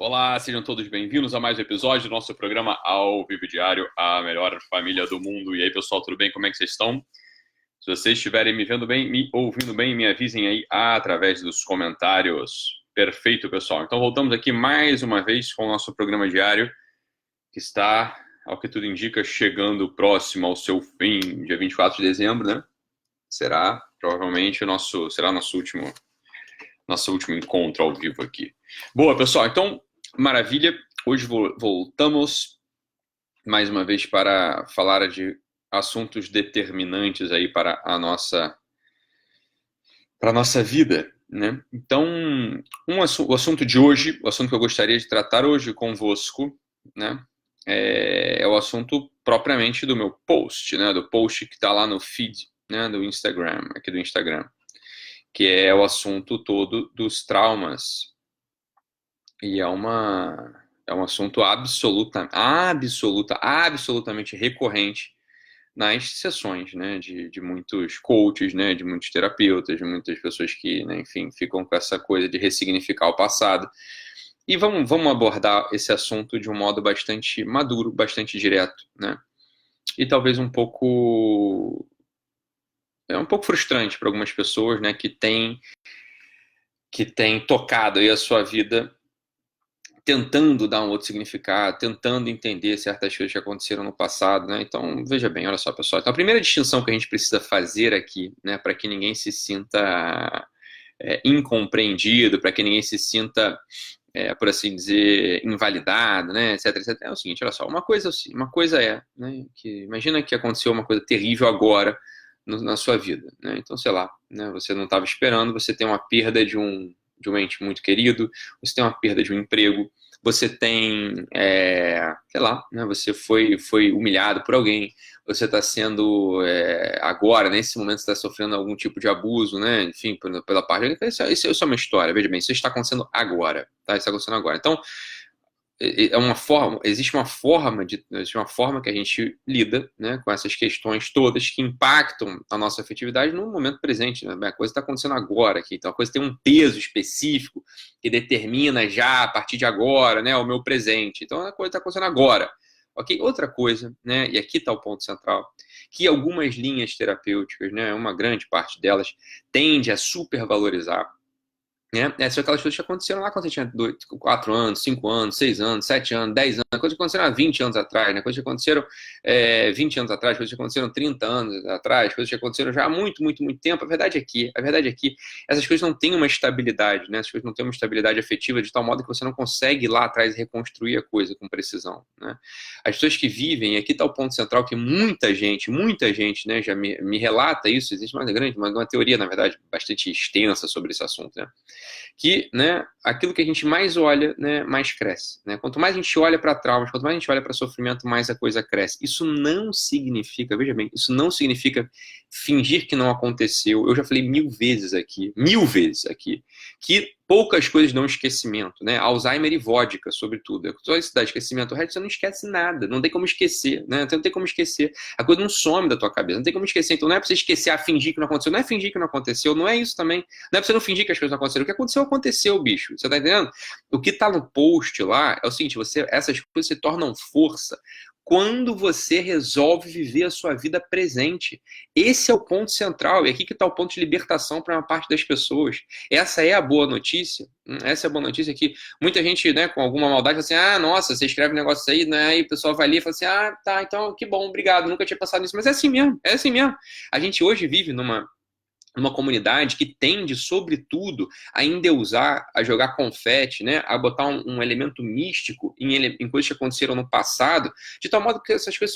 Olá, sejam todos bem-vindos a mais um episódio do nosso programa Ao Vivo Diário, a melhor família do mundo. E aí, pessoal, tudo bem? Como é que vocês estão? Se vocês estiverem me vendo bem, me ouvindo bem, me avisem aí através dos comentários. Perfeito, pessoal. Então, voltamos aqui mais uma vez com o nosso programa diário, que está, ao que tudo indica, chegando próximo ao seu fim, dia 24 de dezembro, né? Será, provavelmente, nosso último encontro ao vivo aqui. Boa, pessoal, então, maravilha. Hoje voltamos mais uma vez para falar de assuntos determinantes aí para a nossa vida, né? Então, o assunto de hoje, o assunto que eu gostaria de tratar hoje convosco, né, é o assunto propriamente do meu post, né, do post que está lá no feed, né, do Instagram, aqui do Instagram, que é o assunto todo dos traumas. E é um assunto absolutamente recorrente nas sessões, né, de muitos coaches, né, de muitos terapeutas, de muitas pessoas que, né, enfim, ficam com essa coisa de ressignificar o passado. E vamos abordar esse assunto de um modo bastante maduro, bastante direto, né? E talvez um pouco frustrante para algumas pessoas, né, que têm tocado aí a sua vida tentando dar um outro significado, tentando entender certas coisas que aconteceram no passado, né? Então, veja bem, olha só, pessoal. Então, a primeira distinção que a gente precisa fazer aqui, né, para que ninguém se sinta incompreendido, para que ninguém se sinta, por assim dizer, invalidado, né, etc, etc, é o seguinte, olha só, uma coisa é, né, que imagina que aconteceu uma coisa terrível agora na sua vida, né? Então, sei lá, né, você não estava esperando, você tem uma perda de um ente muito querido, você tem uma perda de um emprego, você tem, sei lá, né, você foi humilhado por alguém, você está sendo, agora, nesse momento, você está sofrendo algum tipo de abuso, né, enfim, pela parte de alguém. Isso é uma história, veja bem, isso está acontecendo agora, tá? Isso está acontecendo agora. Então, existe uma forma que a gente lida, né, com essas questões todas que impactam a nossa afetividade no momento presente, né? A coisa está acontecendo agora aqui, então a coisa tem um peso específico que determina já a partir de agora, né, o meu presente. Então a coisa está acontecendo agora, ok? Outra coisa, né, e aqui está o ponto central, que algumas linhas terapêuticas, né, uma grande parte delas tende a supervalorizar, né? São aquelas coisas que aconteceram lá quando você tinha 4 anos, 5 anos, 6 anos, 7 anos, 10 anos, coisas que aconteceram há 20 anos atrás, né? Coisas que aconteceram 20 anos atrás, coisas que aconteceram 30 anos atrás, coisas que aconteceram já há muito, muito, muito tempo. A verdade é que essas coisas não têm uma estabilidade, né? Essas coisas não têm uma estabilidade afetiva de tal modo que você não consegue ir lá atrás reconstruir a coisa com precisão, né? As pessoas que vivem, aqui está o ponto central, que muita gente, né, já me relata isso, existe uma teoria, na verdade, bastante extensa sobre esse assunto, né? Que, né, aquilo que a gente mais olha, né, mais cresce, né? Quanto mais a gente olha para traumas, quanto mais a gente olha para sofrimento, mais a coisa cresce. Isso não significa, veja bem, isso não significa fingir que não aconteceu. Eu já falei mil vezes aqui, que poucas coisas dão esquecimento, né? Alzheimer e vodka, sobretudo. Só isso dá esquecimento. O resto você não esquece nada, não tem como esquecer, né? Não tem como esquecer. A coisa não some da tua cabeça, não tem como esquecer. Então não é pra você esquecer, fingir que não aconteceu. Não é fingir que não aconteceu, não é isso também. Não é pra você não fingir que as coisas não aconteceram. O que aconteceu, aconteceu, bicho. Você tá entendendo? O que tá no post lá é o seguinte, essas coisas se tornam força quando você resolve viver a sua vida presente. Esse é o ponto central, e aqui que está o ponto de libertação para uma parte das pessoas. Essa é a boa notícia. Essa é a boa notícia, que muita gente, né, com alguma maldade, fala assim, nossa, você escreve um negócio aí, né, e o pessoal vai ler e fala assim, tá, então que bom, obrigado, nunca tinha pensado nisso. Mas é assim mesmo, é assim mesmo. A gente hoje vive numa comunidade que tende, sobretudo, a endeusar, a jogar confete, né? A botar um elemento místico em coisas que aconteceram no passado, de tal modo que essas coisas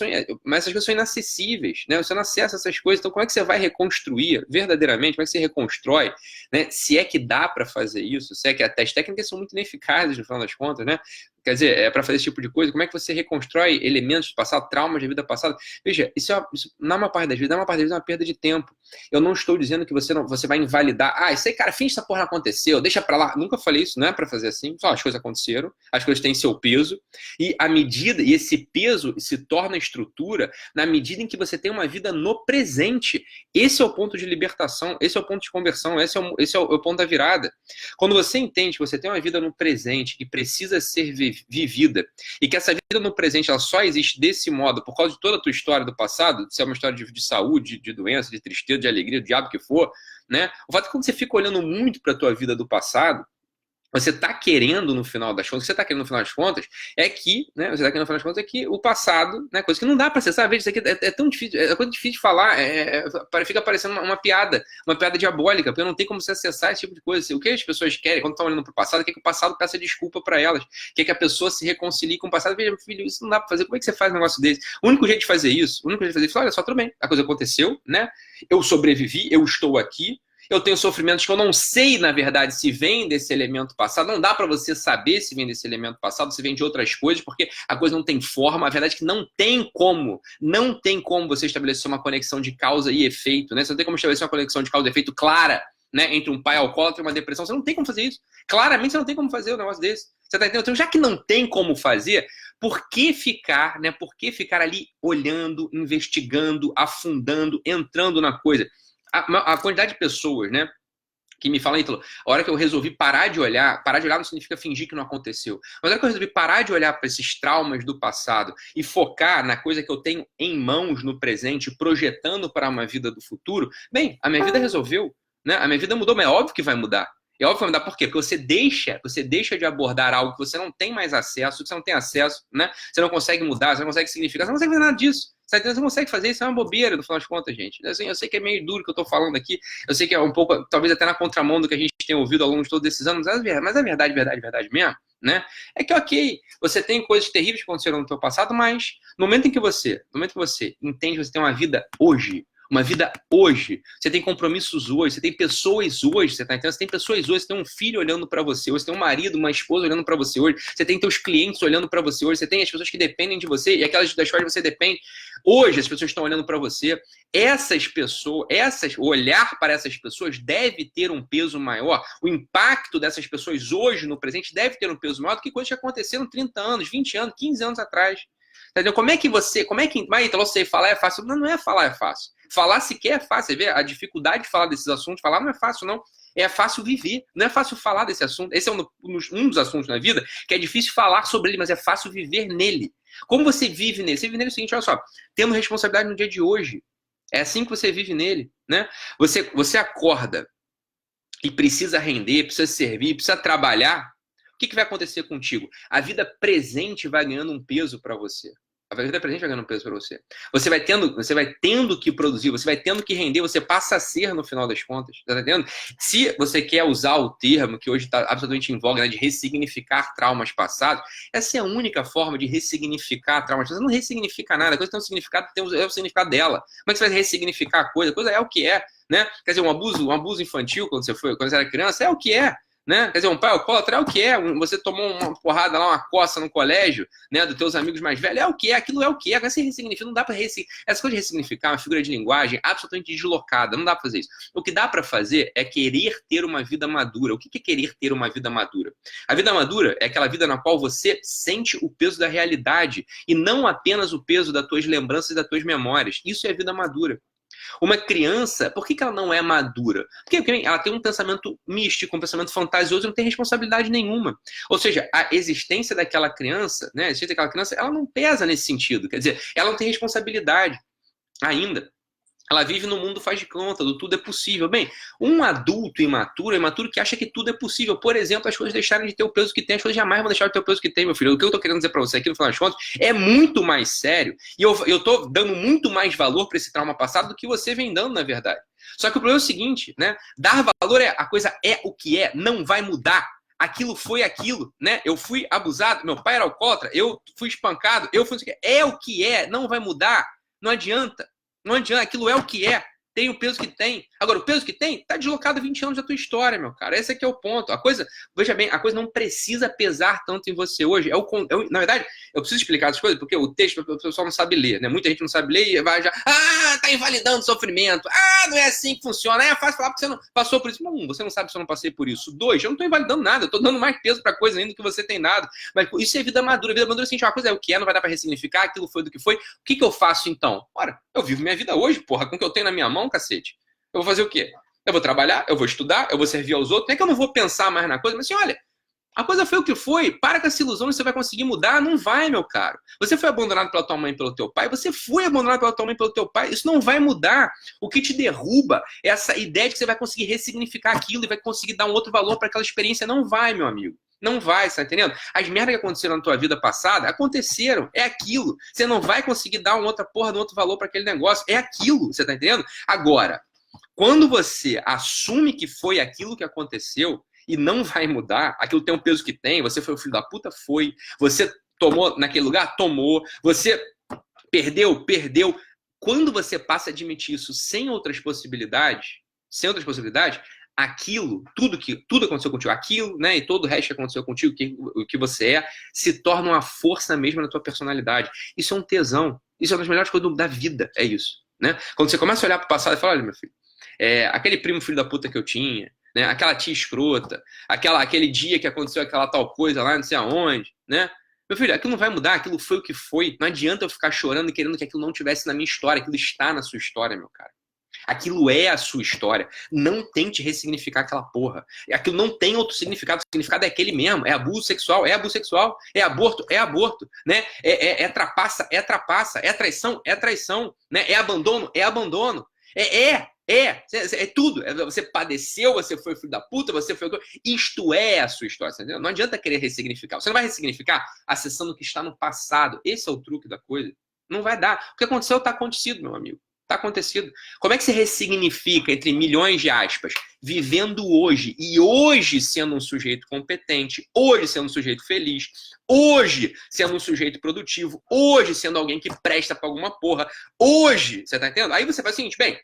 são inacessíveis, né? Você não acessa essas coisas, então como é que você vai reconstruir verdadeiramente? Como é que você reconstrói, né? Se é que dá para fazer isso, se é que até as técnicas são muito ineficazes, no final das contas, né? Quer dizer, para fazer esse tipo de coisa, como é que você reconstrói elementos do passado, traumas da vida passada? Veja, isso na maior parte das vezes, é uma perda de tempo. Eu não estou dizendo que você vai invalidar. Isso aí, cara, finge essa porra não aconteceu, deixa pra lá. Nunca falei isso, não é pra fazer assim. Só as coisas aconteceram, as coisas têm seu peso, peso, e esse peso se torna estrutura na medida em que você tem uma vida no presente. Esse é o ponto de libertação, esse é o ponto de conversão, esse é o ponto da virada. Quando você entende que você tem uma vida no presente que precisa ser vivida, e que essa vida no presente ela só existe desse modo por causa de toda a tua história do passado, se é uma história de saúde, de doença, de tristeza, de alegria, do diabo que for, né? O fato é que quando você fica olhando muito para a tua vida do passado, você está querendo, no final das contas, é que, né, o passado, né, coisa que não dá para acessar, veja, isso aqui é tão difícil, é coisa difícil de falar, fica parecendo uma piada diabólica, porque não tem como você acessar esse tipo de coisa. O que as pessoas querem, quando estão olhando para o passado, é que o passado peça desculpa para elas, que a pessoa se reconcilie com o passado. Veja, filho, isso não dá para fazer, como é que você faz um negócio desse? O único jeito de fazer isso, olha só, tudo bem, a coisa aconteceu, né, eu sobrevivi, eu estou aqui, eu tenho sofrimentos que eu não sei, na verdade, se vem desse elemento passado. Não dá para você saber se vem desse elemento passado, se vem de outras coisas, porque a coisa não tem forma. A verdade é que não tem como você estabelecer uma conexão de causa e efeito, né? Você não tem como estabelecer uma conexão de causa e efeito clara, né, entre um pai alcoólatra e uma depressão. Você não tem como fazer isso. Claramente você não tem como fazer um negócio desse. Você tá entendendo? Então, já que não tem como fazer, por que ficar ali olhando, investigando, afundando, entrando na coisa? A quantidade de pessoas, né, que me falam, Ítalo, a hora que eu resolvi parar de olhar não significa fingir que não aconteceu, mas a hora que eu resolvi parar de olhar para esses traumas do passado e focar na coisa que eu tenho em mãos no presente, projetando para uma vida do futuro, bem, a minha vida resolveu, né? A minha vida mudou, mas é óbvio que vai mudar. É óbvio que vai mudar, por quê? Porque você deixa de abordar algo que você não tem mais acesso, que você não tem acesso, né? Você não consegue mudar, você não consegue significar, você não consegue fazer nada disso. Você não consegue fazer isso, é uma bobeira, no final das contas, gente. Assim, eu sei que é meio duro o que eu estou falando aqui, eu sei que é um pouco, talvez até na contramão do que a gente tem ouvido ao longo de todos esses anos, mas a verdade mesmo, né? É que, ok, você tem coisas terríveis que aconteceram no teu passado, mas no momento em que você entende que você tem uma vida hoje, você tem compromissos hoje, você tem pessoas hoje, você tá entendendo? Você tem pessoas hoje, você tem um filho olhando para você hoje, você tem um marido, uma esposa olhando para você hoje, você tem teus clientes olhando para você hoje, você tem as pessoas que dependem de você e aquelas das quais você depende. Hoje as pessoas estão olhando para você. Olhar para essas pessoas deve ter um peso maior. O impacto dessas pessoas hoje no presente deve ter um peso maior do que coisas que aconteceram 30 anos, 20 anos, 15 anos atrás. Entendeu? Mas então você falar é fácil? Não é falar é fácil. Falar sequer é fácil. Você vê a dificuldade de falar desses assuntos. Falar não é fácil, não. É fácil viver. Não é fácil falar desse assunto. Esse é um dos assuntos na vida que é difícil falar sobre ele, mas é fácil viver nele. Como você vive nele? Você vive nele o seguinte, olha só, tendo responsabilidade no dia de hoje. É assim que você vive nele, né? Você acorda e precisa render, precisa servir, precisa trabalhar. O que vai acontecer contigo? A vida presente vai ganhando um peso para você. A vida presente vai ganhando um peso para você. Você vai tendo que produzir, você vai tendo que render, você passa a ser no final das contas. Tá entendendo? Se você quer usar o termo que hoje está absolutamente em voga, né, de ressignificar traumas passados, essa é a única forma de ressignificar traumas passados. Você não ressignifica nada, a coisa tem um significado, é o significado dela. Como é que você vai ressignificar a coisa? A coisa é o que é, né? Quer dizer, um abuso infantil quando você era criança, é o que é. Né? Quer dizer, um pai alcoólatra é o que é. Você tomou uma porrada lá, uma coça no colégio, né, dos teus amigos mais velhos, é o que é, aquilo é o que é. Agora você ressignifica, não dá para ressignificar. Essa coisa de ressignificar uma figura de linguagem absolutamente deslocada, não dá para fazer isso. O que dá para fazer é querer ter uma vida madura. O que é querer ter uma vida madura? A vida madura é aquela vida na qual você sente o peso da realidade e não apenas o peso das tuas lembranças e das tuas memórias. Isso é a vida madura. Uma criança, por que ela não é madura? Porque ela tem um pensamento místico, um pensamento fantasioso e não tem responsabilidade nenhuma. Ou seja, a existência daquela criança, né, ela não pesa nesse sentido. Quer dizer, ela não tem responsabilidade ainda. Ela vive no mundo faz de conta, do tudo é possível. Bem, um adulto imaturo que acha que tudo é possível. Por exemplo, as coisas deixarem de ter o peso que tem, as coisas jamais vão deixar de ter o peso que tem, meu filho. O que eu estou querendo dizer para você aqui, no final das contas, é muito mais sério. E eu estou dando muito mais valor para esse trauma passado do que você vem dando, na verdade. Só que o problema é o seguinte, né? Dar valor a coisa é o que é, não vai mudar. Aquilo foi aquilo, né? Eu fui abusado, meu pai era alcoólatra, eu fui espancado, é o que é, não vai mudar. Não adianta. Não adianta, aquilo é o que é, tem o peso que tem. Agora, o peso que tem tá deslocado 20 anos da tua história, meu cara. Esse aqui é o ponto. A coisa, veja bem, a coisa não precisa pesar tanto em você hoje. Na verdade, eu preciso explicar as coisas, porque o texto o pessoal não sabe ler, né? Muita gente não sabe ler e vai já, tá invalidando o sofrimento. Não é assim que funciona. É fácil falar porque você não passou por isso. Não, você não sabe se eu não passei por isso. 2, eu não tô invalidando nada, eu tô dando mais peso pra coisa ainda do que você tem dado. Mas isso é vida madura. Vida madura é assim, uma coisa é o que é, não vai dar pra ressignificar, aquilo foi do que foi. O que eu faço então? Ora, eu vivo minha vida hoje, porra, com o que eu tenho na minha mão, cacete. Eu vou fazer o quê? Eu vou trabalhar, eu vou estudar, eu vou servir aos outros. Não é que eu não vou pensar mais na coisa, mas assim, olha, a coisa foi o que foi. Para com essa ilusão que você vai conseguir mudar. Não vai, meu caro. Você foi abandonado pela tua mãe e pelo teu pai. Você foi abandonado pela tua mãe e pelo teu pai. Isso não vai mudar. O que te derruba é essa ideia de que você vai conseguir ressignificar aquilo e vai conseguir dar um outro valor para aquela experiência. Não vai, meu amigo. Não vai, você tá entendendo? As merdas que aconteceram na tua vida passada aconteceram. É aquilo. Você não vai conseguir dar uma outra porra, um outro valor para aquele negócio. É aquilo. Você tá entendendo? Agora, quando você assume que foi aquilo que aconteceu e não vai mudar, aquilo tem um peso que tem, você foi o filho da puta, foi. Você tomou naquele lugar? Tomou. Você perdeu? Perdeu. Quando você passa a admitir isso sem outras possibilidades, aquilo, tudo aconteceu contigo, aquilo, né, e todo o resto que aconteceu contigo, o que você é, se torna uma força mesmo na tua personalidade. Isso é um tesão. Isso é uma das melhores coisas da vida, é isso. Né? Quando você começa a olhar para o passado e fala, olha, meu filho, aquele primo filho da puta que eu tinha, né? Aquela tia escrota, aquele dia que aconteceu aquela tal coisa lá, não sei aonde, né? Meu filho, aquilo não vai mudar, aquilo foi o que foi. Não adianta eu ficar chorando e querendo que aquilo não tivesse na minha história, aquilo está na sua história, meu cara. Aquilo é a sua história. Não tente ressignificar aquela porra. Aquilo não tem outro significado. O significado é aquele mesmo. É abuso sexual, é abuso sexual. É aborto, né? É trapaça, é trapaça. É traição, é traição. Né? É abandono, é abandono. É tudo. Você padeceu, você foi filho da puta, você foi... Isto é a sua história, entendeu? Não adianta querer ressignificar. Você não vai ressignificar acessando o que está no passado. Esse é o truque da coisa. Não vai dar. O que aconteceu está acontecido, meu amigo. Está acontecido. Como é que se ressignifica, entre milhões de aspas, vivendo hoje e hoje sendo um sujeito competente, hoje sendo um sujeito feliz, hoje sendo um sujeito produtivo, hoje sendo alguém que presta para alguma porra, hoje, você tá entendendo? Aí você faz o seguinte, bem,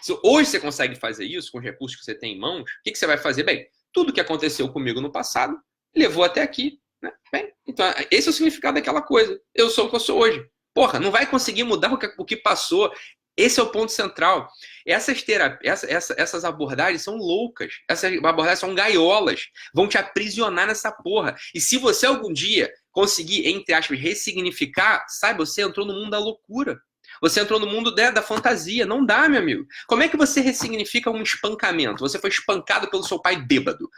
se hoje você consegue fazer isso com os recursos que você tem em mãos, o que você vai fazer? Bem, tudo que aconteceu comigo no passado levou até aqui. Né? Bem, então, esse é o significado daquela coisa. Eu sou o que eu sou hoje. Porra, não vai conseguir mudar o que passou. Esse é o ponto central. Essas abordagens são loucas. Essas abordagens são gaiolas. Vão te aprisionar nessa porra. E se você algum dia conseguir, entre aspas, ressignificar, saiba, você entrou no mundo da loucura. Você entrou no mundo da fantasia. Não dá, meu amigo. Como é que você ressignifica um espancamento? Você foi espancado pelo seu pai bêbado.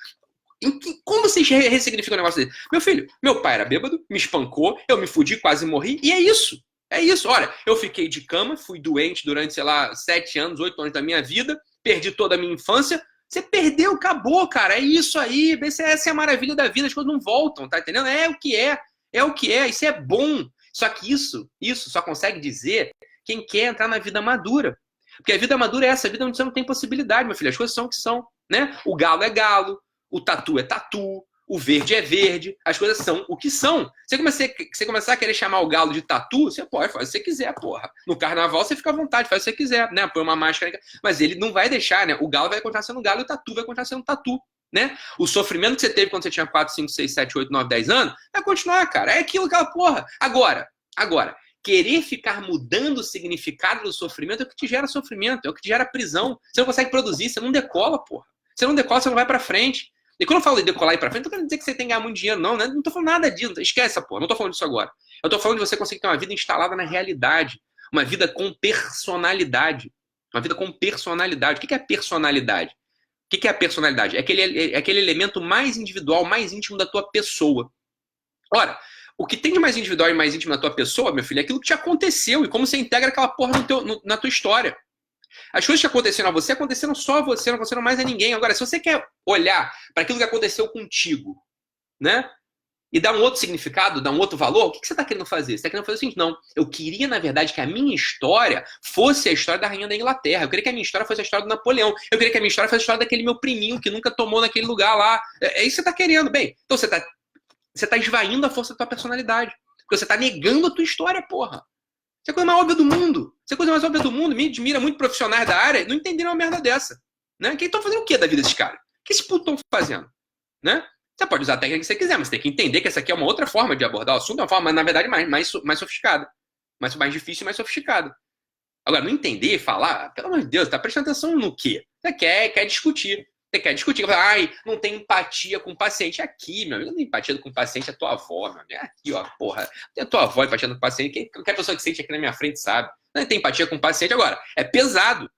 Como você ressignifica um negócio desse? Meu filho, meu pai era bêbado, me espancou, eu me fudi, quase morri, e é isso. É isso. Olha, eu fiquei de cama, fui doente durante, sei lá, 7 anos, 8 anos da minha vida, perdi toda a minha infância. Você perdeu, acabou, cara. É isso aí. Essa é a maravilha da vida, as coisas não voltam, tá entendendo? É o que é. É o que é. Isso é bom. Só que isso só consegue dizer quem quer entrar na vida madura. Porque a vida madura é essa, a vida onde você não tem possibilidade, meu filho. As coisas são o que são, né? O galo é galo, o tatu é tatu, o verde é verde, as coisas são o que são. Você começar a querer chamar o galo de tatu, você pode fazer o que você quiser, porra. No carnaval você fica à vontade, faz o que você quiser, né? Põe uma máscara, mas ele não vai deixar, né? O galo vai continuar sendo galo e o tatu vai continuar sendo tatu, né? O sofrimento que você teve quando você tinha 4, 5, 6, 7, 8, 9, 10 anos, vai continuar, cara. É aquela porra. Agora, querer ficar mudando o significado do sofrimento é o que te gera sofrimento, é o que te gera prisão. Você não consegue produzir, você não decola, porra. Você não decola, você não vai pra frente. E quando eu falo de decolar e ir pra frente, não quero dizer que você tem que ganhar muito dinheiro, não, né? Não tô falando nada disso. Esquece essa porra, não tô falando disso agora. Eu tô falando de você conseguir ter uma vida instalada na realidade. Uma vida com personalidade. Uma vida com personalidade. O que é personalidade? O que é a personalidade? É aquele elemento mais individual, mais íntimo da tua pessoa. Ora, o que tem de mais individual e mais íntimo na tua pessoa, meu filho, é aquilo que te aconteceu e como você integra aquela porra na tua história. As coisas que aconteceram a você aconteceram só a você, não aconteceram mais a ninguém. Agora, se você quer olhar para aquilo que aconteceu contigo, né? E dar um outro significado, dar um outro valor, o que você está querendo fazer? Você está querendo fazer o seguinte, não. Eu queria, na verdade, que a minha história fosse a história da Rainha da Inglaterra. Eu queria que a minha história fosse a história do Napoleão. Eu queria que a minha história fosse a história daquele meu priminho que nunca tomou naquele lugar lá. É isso que você está querendo. Bem, então você tá esvaindo a força da tua personalidade. Porque você está negando a tua história, porra. Isso é a coisa mais óbvia do mundo. Isso é a coisa mais óbvia do mundo. Me admira muito profissionais da área, não entenderam uma merda dessa. Né? Que estão fazendo o que da vida desses caras? O que esses putos estão fazendo? Né? Você pode usar a técnica que você quiser, mas você tem que entender que essa aqui é uma outra forma de abordar o assunto, uma forma, na verdade, mais sofisticada. Mais difícil e mais sofisticada. Agora, não entender e falar, pelo amor de Deus, tá prestando atenção no quê? Você quer discutir. Você quer discutir. Ai, não tem empatia com o paciente. Aqui, meu amigo, não tem empatia com o paciente, é tua avó, meu amigo. Aqui, ó, porra. Tem a tua avó empatia com o paciente. Qualquer pessoa que sente aqui na minha frente sabe. Não tem empatia com o paciente. Agora, é pesado.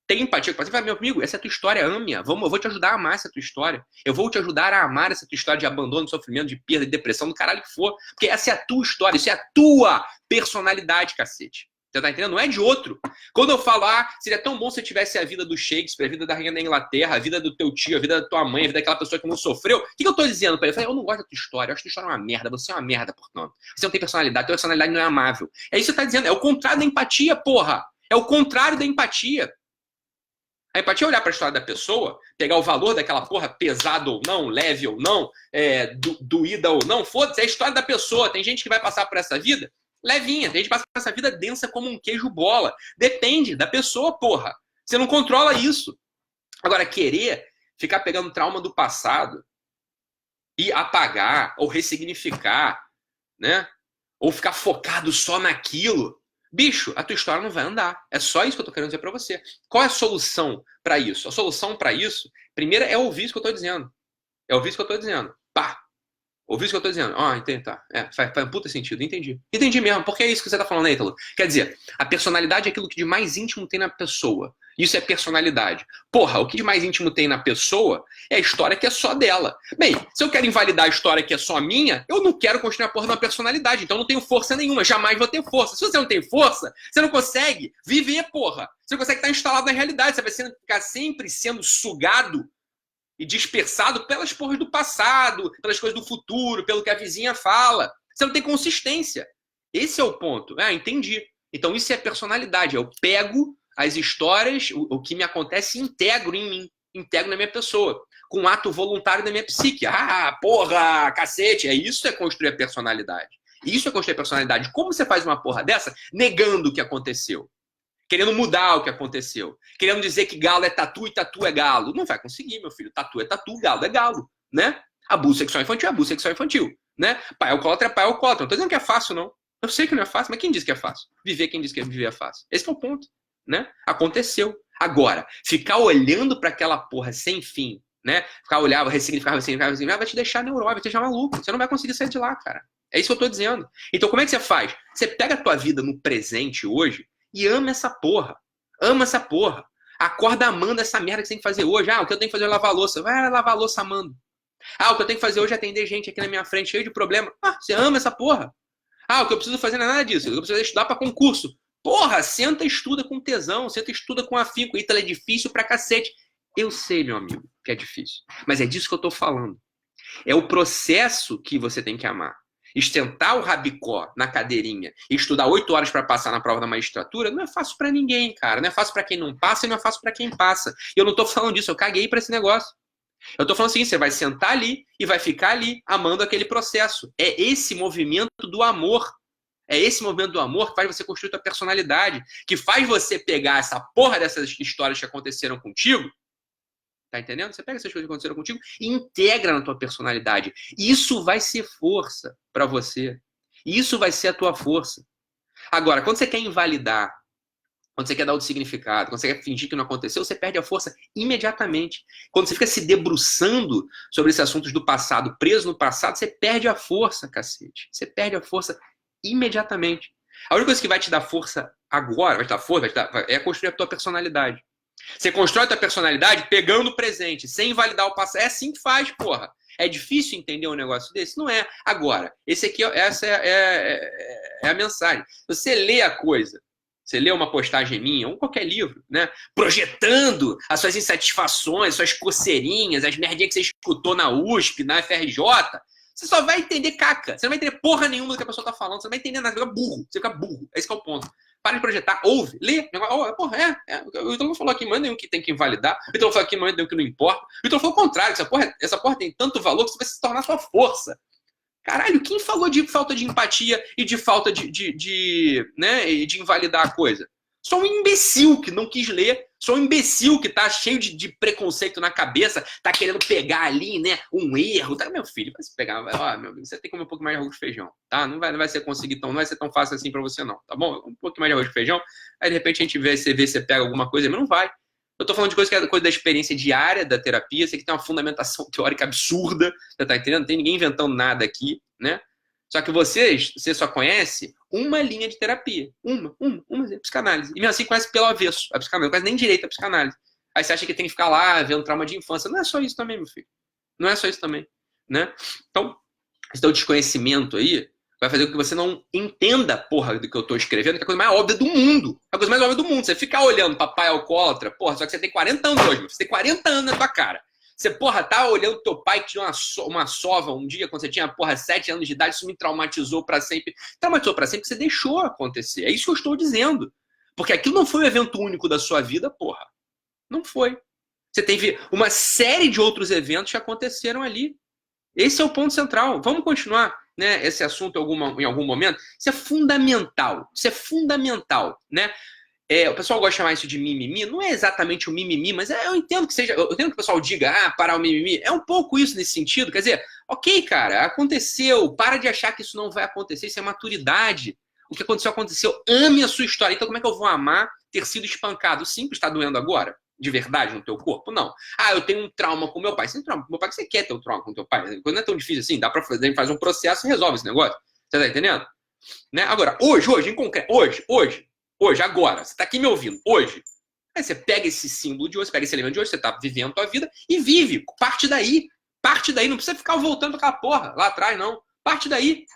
Tem empatia com o paciente. Fala, meu amigo, essa é a tua história, ame-a. Eu vou te ajudar a amar essa tua história. Eu vou te ajudar a amar essa tua história de abandono, de sofrimento, de perda, de depressão, do caralho que for. Porque essa é a tua história, isso é a tua personalidade, cacete. Você tá entendendo? Não é de outro. Quando eu falo, seria tão bom se eu tivesse a vida do Shakespeare, a vida da rainha da Inglaterra, a vida do teu tio, a vida da tua mãe, a vida daquela pessoa que não sofreu. O que eu tô dizendo pra ele? Eu falei, eu não gosto da tua história, eu acho que tua história é uma merda, você é uma merda, portanto. Você não tem personalidade, tua personalidade não é amável. É isso que você tá dizendo, é o contrário da empatia, porra. É o contrário da empatia. A empatia é olhar pra história da pessoa, pegar o valor daquela porra, pesado ou não, leve ou não, doída ou não, foda-se, é a história da pessoa. Tem gente que vai passar por essa vida levinha, tem gente que passa por essa vida densa como um queijo bola. Depende da pessoa, porra. Você não controla isso. Agora, querer ficar pegando trauma do passado e apagar ou ressignificar, né? Ou ficar focado só naquilo, bicho, a tua história não vai andar. É só isso que eu tô querendo dizer pra você. Qual é a solução pra isso? A solução pra isso, primeiro, é ouvir isso que eu tô dizendo. É ouvir isso que eu tô dizendo. Pá! Ouvir isso que eu tô dizendo. Entendi, tá. Faz um puta sentido. Entendi. Entendi mesmo. Porque é isso que você tá falando, Ítalo. Quer dizer, a personalidade é aquilo que de mais íntimo tem na pessoa. Isso é personalidade. Porra, o que de mais íntimo tem na pessoa é a história que é só dela. Bem, se eu quero invalidar a história que é só minha, eu não quero construir a porra de uma personalidade. Então eu não tenho força nenhuma. Jamais vou ter força. Se você não tem força, você não consegue viver, porra. Você não consegue estar instalado na realidade. Você vai ficar sempre sendo sugado e dispersado pelas porras do passado, pelas coisas do futuro, pelo que a vizinha fala. Você não tem consistência. Esse é o ponto. Entendi. Então isso é personalidade. Eu pego as histórias, o que me acontece e integro em mim. Integro na minha pessoa. Com um ato voluntário da minha psique. Porra, cacete. Isso é construir a personalidade. Isso é construir a personalidade. Como você faz uma porra dessa negando o que aconteceu? Querendo mudar o que aconteceu. Querendo dizer que galo é tatu e tatu é galo. Não vai conseguir, meu filho. Tatu é tatu, galo é galo. Né? Abuso sexual infantil é abuso sexual infantil. Né? Pai alcoólatra é pai alcoólatra. Não tô dizendo que é fácil, não. Eu sei que não é fácil, mas quem disse que é fácil? Viver, quem disse que viver é fácil? Esse é o ponto. Né? Aconteceu. Agora, ficar olhando para aquela porra sem fim, né? Ficar olhando, ressignificar, vai te deixar neurótico, vai te deixar maluco. Você não vai conseguir sair de lá, cara. É isso que eu tô dizendo. Então, como é que você faz? Você pega a tua vida no presente hoje e ama essa porra. Ama essa porra. Acorda amando essa merda que você tem que fazer hoje. O que eu tenho que fazer é lavar a louça. Vai lavar a louça amando. O que eu tenho que fazer hoje é atender gente aqui na minha frente cheio de problema. Você ama essa porra. O que eu preciso fazer não é nada disso. Eu preciso estudar para concurso. Porra, senta e estuda com tesão. Senta e estuda com afinco. Ítalo, é difícil pra cacete. Eu sei, meu amigo, que é difícil. Mas é disso que eu tô falando. É o processo que você tem que amar. Estentar o rabicó na cadeirinha e estudar 8 horas para passar na prova da magistratura não é fácil para ninguém, cara. Não é fácil para quem não passa e não é fácil para quem passa. E eu não tô falando disso, eu caguei para esse negócio. Eu tô falando o seguinte, você vai sentar ali e vai ficar ali amando aquele processo. É esse movimento do amor. É esse movimento do amor que faz você construir sua personalidade, que faz você pegar essa porra dessas histórias que aconteceram contigo. Tá entendendo? Você pega essas coisas que aconteceram contigo e integra na tua personalidade. Isso vai ser força para você. Isso vai ser a tua força. Agora, quando você quer invalidar, quando você quer dar outro significado, quando você quer fingir que não aconteceu, você perde a força imediatamente. Quando você fica se debruçando sobre esses assuntos do passado, preso no passado, você perde a força, cacete. Você perde a força imediatamente. A única coisa que vai te dar força agora, vai te dar força, é construir a tua personalidade. Você constrói a tua personalidade pegando o presente, sem invalidar o passado. É assim que faz, porra. É difícil entender um negócio desse? Não é. Agora, essa é a mensagem. Você lê a coisa, você lê uma postagem minha, ou qualquer livro, né? Projetando as suas insatisfações, suas coceirinhas, as merdinhas que você escutou na USP, na FRJ, você só vai entender caca. Você não vai entender porra nenhuma do que a pessoa tá falando. Você não vai entender nada. Você fica burro. Você fica burro. Esse que é o ponto. Para de projetar, ouve, lê. Porra, o Ítalo falou aqui, manda nenhum que tem que invalidar. O Ítalo falou aqui, manda nenhum que não importa. O Ítalo falou o contrário, essa porra tem tanto valor que você vai se tornar sua força. Caralho, quem falou de falta de empatia e de falta né, e de invalidar a coisa? Só um imbecil que não quis ler, só um imbecil que tá cheio de preconceito na cabeça, tá querendo pegar ali, né, um erro. Tá, meu filho, vai se pegar, ó, meu amigo, você tem que comer um pouco mais de arroz com feijão, tá? Não vai ser conseguir tão, não vai ser tão fácil assim pra você não, tá bom? Um pouco mais de arroz com feijão, aí de repente a gente vê, você pega alguma coisa, mas não vai. Eu tô falando de coisa que é coisa da experiência diária da terapia, você que tem uma fundamentação teórica absurda, você tá entendendo? Não tem ninguém inventando nada aqui, né? Só que você só conhece uma linha de terapia. Uma psicanálise. E mesmo assim conhece pelo avesso a psicanálise, não conhece nem direito a psicanálise. Aí você acha que tem que ficar lá vendo trauma de infância. Não é só isso também, meu filho. Não é só isso também, né? Então, esse teu desconhecimento aí vai fazer com que você não entenda a porra do que eu tô escrevendo, que é a coisa mais óbvia do mundo. A coisa mais óbvia do mundo. Você ficar olhando papai alcoólatra, porra, só que você tem 40 anos hoje, você tem 40 anos na tua cara. Você, porra, tá olhando teu pai que tinha uma sova um dia, quando você tinha, porra, 7 anos de idade, isso me traumatizou pra sempre. Traumatizou pra sempre porque você deixou acontecer. É isso que eu estou dizendo. Porque aquilo não foi um evento único da sua vida, porra. Não foi. Você teve uma série de outros eventos que aconteceram ali. Esse é o ponto central. Vamos continuar, né, esse assunto em algum momento. Isso é fundamental. Isso é fundamental, né? O pessoal gosta de chamar isso de mimimi. Não é exatamente o mimimi, mas eu entendo que seja. Eu entendo que o pessoal diga, parar o mimimi. É um pouco isso nesse sentido. Quer dizer, ok, cara, aconteceu. Para de achar que isso não vai acontecer. Isso é maturidade. O que aconteceu, aconteceu. Ame a sua história. Então, como é que eu vou amar ter sido espancado? Simples, está doendo agora? De verdade no teu corpo? Não. Eu tenho um trauma com meu pai. Você tem trauma com meu pai, que você quer ter um trauma com teu pai. Não é tão difícil assim. Dá pra fazer um processo e resolve esse negócio. Você tá entendendo? Né? Agora, hoje, em concreto, hoje, agora, você tá aqui me ouvindo, hoje. Aí você pega esse símbolo de hoje, você pega esse elemento de hoje, você tá vivendo a tua vida e vive. Parte daí. Parte daí. Não precisa ficar voltando pra aquela porra lá atrás, não. Parte daí.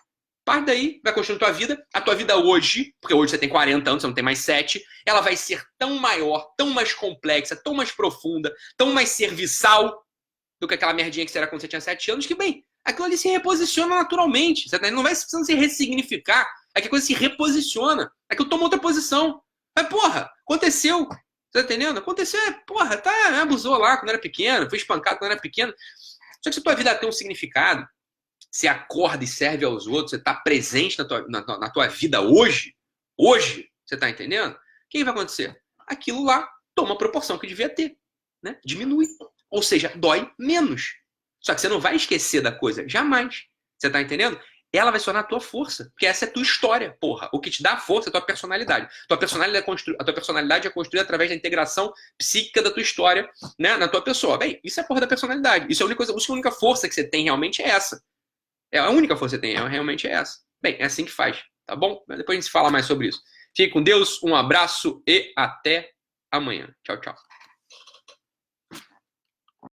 Parte daí. Vai construindo a tua vida. A tua vida hoje, porque hoje você tem 40 anos, você não tem mais 7, ela vai ser tão maior, tão mais complexa, tão mais profunda, tão mais serviçal do que aquela merdinha que você era quando você tinha 7 anos, que, bem, aquilo ali se reposiciona naturalmente. Você não vai precisando se ressignificar. É que a coisa se reposiciona. É que eu tomo outra posição. Mas, porra, aconteceu. Tá entendendo? Aconteceu, porra, abusou lá quando era pequeno, foi espancado quando era pequeno. Só que se a tua vida tem um significado, você acorda e serve aos outros, você tá presente na tua vida hoje, você tá entendendo? O que vai acontecer? Aquilo lá toma a proporção que devia ter, né? Diminui. Ou seja, dói menos. Só que você não vai esquecer da coisa, jamais. Você tá entendendo? Ela vai se tornar a tua força, porque essa é a tua história, porra. O que te dá força é a tua personalidade. A tua personalidade é construída através da integração psíquica da tua história, né, na tua pessoa. Bem, isso é a porra da personalidade. Isso é a única força que você tem realmente é essa. É a única força que você tem, realmente é essa. Bem, é assim que faz, tá bom? Depois a gente fala mais sobre isso. Fique com Deus, um abraço e até amanhã. Tchau, tchau.